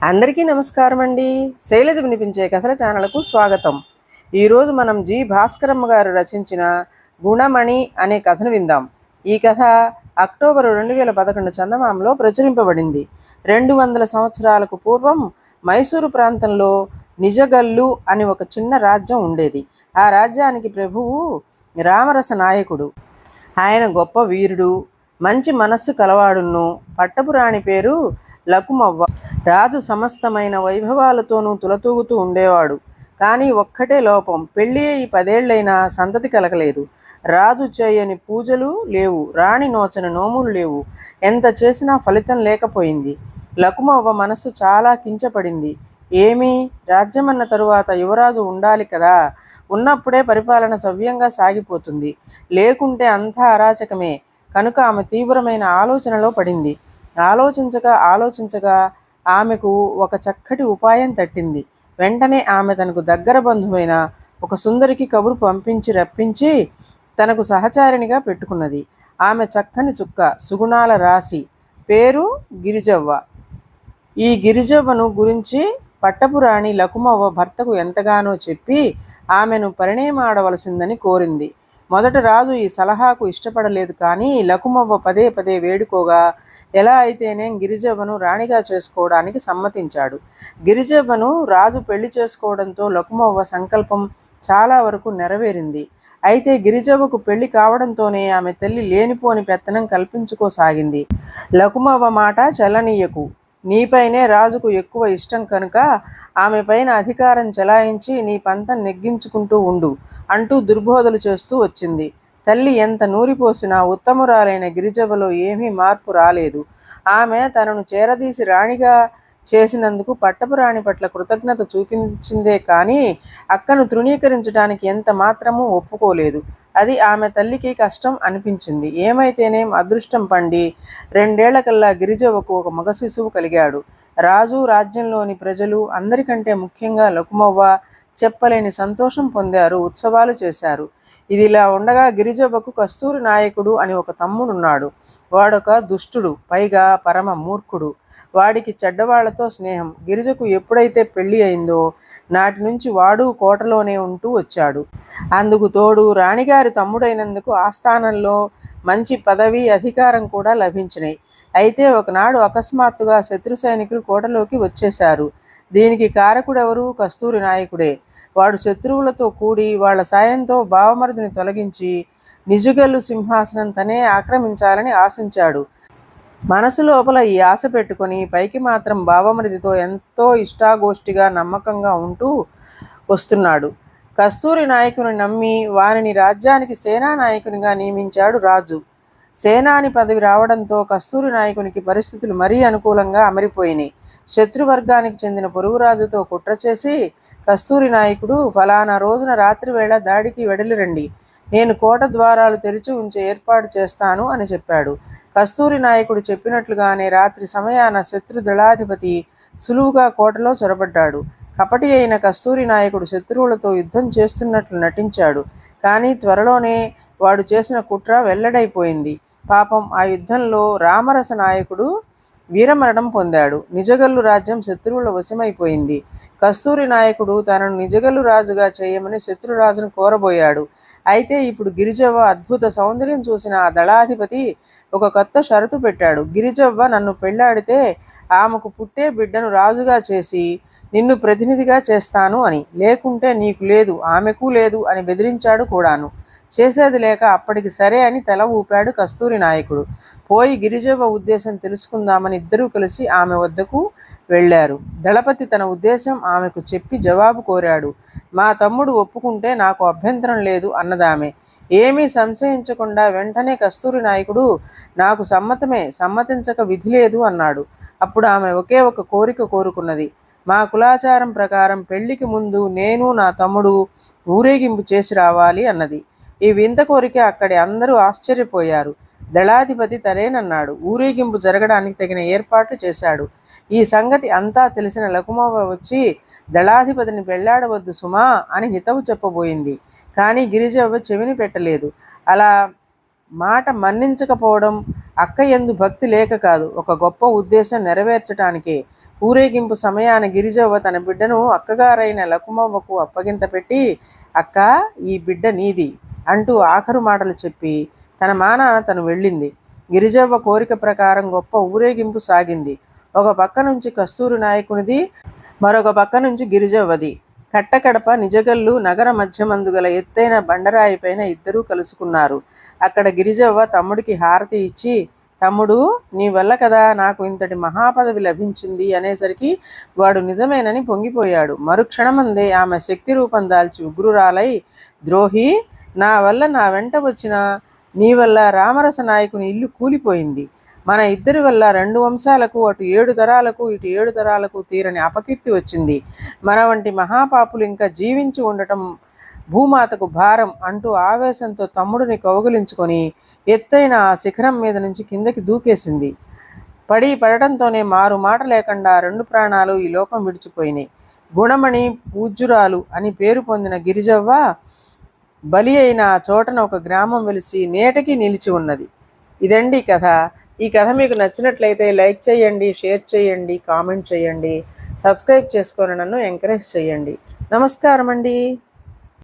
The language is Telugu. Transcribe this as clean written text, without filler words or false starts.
అందరికీ నమస్కారం అండి. శైలజ వినిపించే కథల ఛానల్కు స్వాగతం. ఈరోజు మనం జి భాస్కరమ్మ గారు రచించిన గుణమణి అనే కథను విందాం. ఈ కథ అక్టోబరు 2011 చందమామలో ప్రచురింపబడింది. 200 సంవత్సరాలకు పూర్వం మైసూరు ప్రాంతంలో నిజగల్లు అని ఒక చిన్న రాజ్యం ఉండేది. ఆ రాజ్యానికి ప్రభువు రామరస నాయకుడు. ఆయన గొప్ప వీరుడు, మంచి మనస్సు కలవాడును. పట్టపురాణి పేరు లకుమవ్వ. రాజు సమస్తమైన వైభవాలతోనూ తులతూగుతూ ఉండేవాడు. కానీ ఒక్కటే లోపం, పెళ్ళి అయి 10 ఏళ్లైనా సంతతి కలగలేదు. రాజు చేయని పూజలు లేవు, రాణి నోచని నోములు లేవు. ఎంత చేసినా ఫలితం లేకపోయింది. లకుమవ్వ మనస్సు చాలా కించపడింది. ఏమీ, రాజ్యమన్న తరువాత యువరాజు ఉండాలి కదా, ఉన్నప్పుడే పరిపాలన సవ్యంగా సాగిపోతుంది, లేకుంటే అంతా అరాచకమే. కనుక ఆమె తీవ్రమైన ఆలోచనలో పడింది. ఆలోచించగా ఆమెకు ఒక చక్కటి ఉపాయం తట్టింది. వెంటనే ఆమె తనకు దగ్గర బంధువైన ఒక సుందరికి కబురు రప్పించి తనకు సహచారిణిగా పెట్టుకున్నది. ఆమె చక్కని చుక్క, సుగుణాల రాశి, పేరు గిరిజవ్వ. ఈ గిరిజవ్వను గురించి పట్టపురాణి లకుమవ్వ భర్తకు ఎంతగానో చెప్పి ఆమెను పరిణయమాడవలసిందని కోరింది. మొదట రాజు ఈ సలహాకు ఇష్టపడలేదు. కానీ లకుమవ్వ పదే పదే వేడుకోగా ఎలా అయితేనే గిరిజవ్వను రాణిగా చేసుకోవడానికి సమ్మతించాడు. గిరిజవ్వను రాజు పెళ్లి చేసుకోవడంతో లకుమవ్వ సంకల్పం చాలా వరకు నెరవేరింది. అయితే గిరిజవ్వకు పెళ్లి కావడంతోనే ఆమె తల్లి లేనిపోని పెత్తనం కల్పించుకోసాగింది. లకుమవ్వ మాట చల్లనీయకు, నీపైనే రాజుకు ఎక్కువ ఇష్టం కనుక ఆమె పైన అధికారం చెలాయించి నీ పంతం నెగ్గించుకుంటూ ఉండు అంటూ దుర్బోధలు చేస్తూ వచ్చింది. తల్లి ఎంత నూరిపోసినా ఉత్తమురాలైన గిరిజవ్వలో ఏమీ మార్పు రాలేదు. ఆమె తనను చేరదీసి రాణిగా చేసినందుకు పట్టపురాణి పట్ల కృతజ్ఞత చూపించిందే కానీ అక్కను తృణీకరించడానికి ఎంత మాత్రమూ ఒప్పుకోలేదు. అది ఆమె తల్లికి కష్టం అనిపించింది. ఏమైతేనేం అదృష్టం పండి 2 ఏళ్లకల్లా గిరిజవ్వకు ఒక మగ శిశువు కలిగాడు. రాజు, రాజ్యంలోని ప్రజలు, అందరికంటే ముఖ్యంగా లకుమవ్వ చెప్పలేని సంతోషం పొందారు, ఉత్సవాలు చేశారు. ఇదిలా ఉండగా గిరిజవ్వకు కస్తూరి నాయకుడు అని ఒక తమ్ముడున్నాడు. వాడొక దుష్టుడు, పైగా పరమ మూర్ఖుడు. వాడికి చెడ్డవాళ్లతో స్నేహం. గిరిజకు ఎప్పుడైతే పెళ్లి అయిందో నాటి నుంచి వాడు కోటలోనే ఉంటూ వచ్చాడు. అందుకు తోడు రాణిగారి తమ్ముడైనందుకు ఆస్థానంలో మంచి పదవి, అధికారం కూడా లభించినాయి. అయితే ఒకనాడు అకస్మాత్తుగా శత్రు సైనికులు కోటలోకి వచ్చేశారు. దీనికి కారకుడెవరు? కస్తూరి నాయకుడే. వాడు శత్రువులతో కూడి వాళ్ల సాయంతో బావమరిదిని తొలగించి నిజగల్లు సింహాసనం తనే ఆక్రమించాలని ఆశించాడు. మనసు లోపల ఈ ఆశ పెట్టుకొని పైకి మాత్రం బావమరిదితో ఎంతో ఇష్టాగోష్ఠిగా నమ్మకంగా ఉంటూ వస్తున్నాడు. కస్తూరి నాయకుని నమ్మి వారిని రాజ్యానికి సేనా నాయకునిగా నియమించాడు రాజు. సేనాని పదవి రావడంతో కస్తూరి నాయకునికి పరిస్థితులు మరీ అనుకూలంగా అమరిపోయినాయి. శత్రువర్గానికి చెందిన పొరుగురాజుతో కుట్ర చేసి కస్తూరి నాయకుడు ఫలానా రోజున రాత్రివేళ దాడికి వెడలిరండి, నేను కోట ద్వారాలు తెరిచి ఉంచే ఏర్పాటు చేస్తాను అని చెప్పాడు. కస్తూరి నాయకుడు చెప్పినట్లుగానే రాత్రి సమయాన శత్రు దళాధిపతి సులువుగా కోటలో చొరబడ్డాడు. కపటి అయిన కస్తూరి నాయకుడు శత్రువులతో యుద్ధం చేస్తున్నట్లు నటించాడు. కానీ త్వరలోనే వాడు చేసిన కుట్ర వెల్లడైపోయింది. పాపం ఆ యుద్ధంలో రామరస నాయకుడు వీరమరణం పొందాడు. నిజగల్లు రాజ్యం శత్రువుల వశమైపోయింది. కస్తూరి నాయకుడు తనను నిజగల్లు రాజుగా చేయమని శత్రురాజును కోరబోయాడు. అయితే ఇప్పుడు గిరిజవ్వ అద్భుత సౌందర్యం చూసిన ఆ దళాధిపతి ఒక కొత్త షరతు పెట్టాడు. గిరిజవ్వ నన్ను పెళ్లాడితే ఆమెకు పుట్టే బిడ్డను రాజుగా చేసి నిన్ను ప్రతినిధిగా చేస్తాను అని, లేకుంటే నీకు లేదు, ఆమెకు లేదు అని బెదిరించాడు కూడాను. చేసేది లేక అప్పటికి సరే అని తల ఊపాడు కస్తూరి నాయకుడు. పోయి గిరిజవ్వ ఉద్దేశం తెలుసుకుందామని ఇద్దరూ కలిసి ఆమె వద్దకు వెళ్ళారు. దళపతి తన ఉద్దేశం ఆమెకు చెప్పి జవాబు కోరాడు. మా తమ్ముడు ఒప్పుకుంటే నాకు అభ్యంతరం లేదు అన్నదామె. ఏమీ సంశయించకుండా వెంటనే కస్తూరి నాయకుడు నాకు సమ్మతమే, సమ్మతించక విధి లేదు అన్నాడు. అప్పుడు ఆమె ఒకే ఒక కోరిక కోరుకున్నది. మా కులాచారం ప్రకారం పెళ్లికి ముందు నేను నా తమ్ముడు ఊరేగింపు చేసి రావాలి అన్నది. ఈ వింత కోరిక అక్కడి అందరూ ఆశ్చర్యపోయారు. దళాధిపతి తరేనన్నాడు. ఊరేగింపు జరగడానికి తగిన ఏర్పాట్లు చేశాడు. ఈ సంగతి అంతా తెలిసిన లకుమవ్వ వచ్చి దళాధిపతిని పెళ్లాడవద్దు సుమా అని హితవు చెప్పబోయింది. కానీ గిరిజవ్వ చెవిని పెట్టలేదు. అలా మాట మన్నించకపోవడం అక్క యందు భక్తి లేక కాదు, ఒక గొప్ప ఉద్దేశం నెరవేర్చటానికే. ఊరేగింపు సమయాన గిరిజవ్వ తన బిడ్డను అక్కగారైన లకుమవ్వకు అప్పగింత పెట్టి, అక్క, ఈ బిడ్డ నీది అంటూ ఆఖరు మాటలు చెప్పి తన మానాన తను వెళ్ళింది. గిరిజవ్వ కోరిక ప్రకారం గొప్ప ఊరేగింపు సాగింది. ఒక పక్క నుంచి కస్తూరి నాయకునిది, మరొక పక్క నుంచి గిరిజవ్వది. కట్టకడప నిజగల్లు నగర మధ్యమందు గల ఎత్తైన బండరాయి పైన ఇద్దరూ కలుసుకున్నారు. అక్కడ గిరిజవ్వ తమ్ముడికి హారతి ఇచ్చి, తమ్ముడు, నీ వల్ల కదా నాకు ఇంతటి మహాపదవి లభించింది అనేసరికి వాడు నిజమేనని పొంగిపోయాడు. మరుక్షణమందే ఆమె శక్తి రూపం దాల్చి ఉగ్రురాలై, ద్రోహి, నా వల్ల నా వెంట వచ్చిన నీ వల్ల రామరస నాయకుని ఇల్లు కూలిపోయింది. మన ఇద్దరి వల్ల 2 వంశాలకు, అటు 7 తరాలకు ఇటు 7 తరాలకు తీరని అపకీర్తి వచ్చింది. మన వంటి మహాపాపులు ఇంకా జీవించి ఉండటం భూమాతకు భారం అంటూ ఆవేశంతో తమ్ముడిని కౌగిలించుకొని ఎత్తైన ఆ శిఖరం మీద నుంచి కిందకి దూకేసింది. పడటంతోనే మారు మాట లేకుండా 2 ప్రాణాలు ఈ లోకం విడిచిపోయినాయి. గుణమణి పూజ్యురాలు అని పేరు పొందిన గిరిజవ్వ బలి అయిన ఆ చోటన ఒక గ్రామం వెలిసి నేటికి నిలిచి ఉన్నది. ఇదండి కథ. ఈ కథ మీకు నచ్చినట్లయితే లైక్ చేయండి, షేర్ చేయండి, కామెంట్ చేయండి, సబ్స్క్రైబ్ చేసుకొని నన్ను ఎంకరేజ్ చేయండి. నమస్కారం అండి.